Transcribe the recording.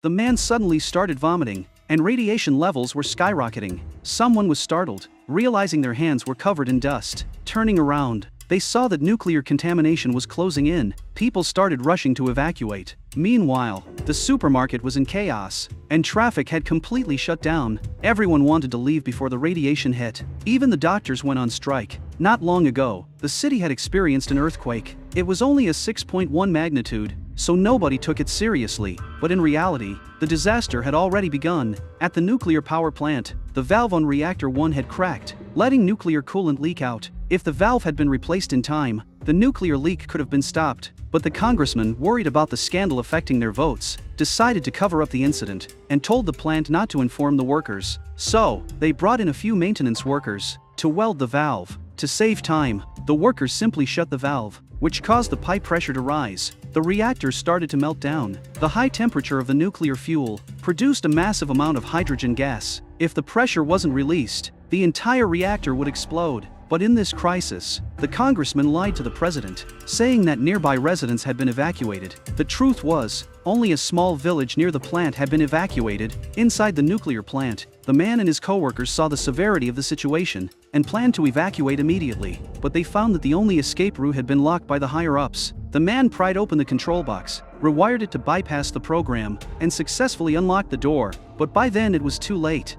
The man suddenly started vomiting, and radiation levels were skyrocketing. Someone was startled, realizing their hands were covered in dust. Turning around, they saw that nuclear contamination was closing in. People started rushing to evacuate. Meanwhile, the supermarket was in chaos, and traffic had completely shut down. Everyone wanted to leave before the radiation hit. Even the doctors went on strike. Not long ago, the city had experienced an earthquake. It was only a 6.1 magnitude, so nobody took it seriously. But in reality, the disaster had already begun. At the nuclear power plant, the valve on reactor 1 had cracked, letting nuclear coolant leak out. If the valve had been replaced in time, the nuclear leak could have been stopped. But the congressmen, worried about the scandal affecting their votes, decided to cover up the incident and told the plant not to inform the workers. So, they brought in a few maintenance workers to weld the valve. To save time, the workers simply shut the valve, which caused the pipe pressure to rise. The reactor started to melt down. The high temperature of the nuclear fuel produced a massive amount of hydrogen gas. If the pressure wasn't released, the entire reactor would explode. But in this crisis, the congressman lied to the president, saying that nearby residents had been evacuated. The truth was, only a small village near the plant had been evacuated. Inside the nuclear plant, the man and his co-workers saw the severity of the situation and planned to evacuate immediately. But they found that the only escape route had been locked by the higher-ups. The man pried open the control box, rewired it to bypass the program, and successfully unlocked the door. But by then it was too late.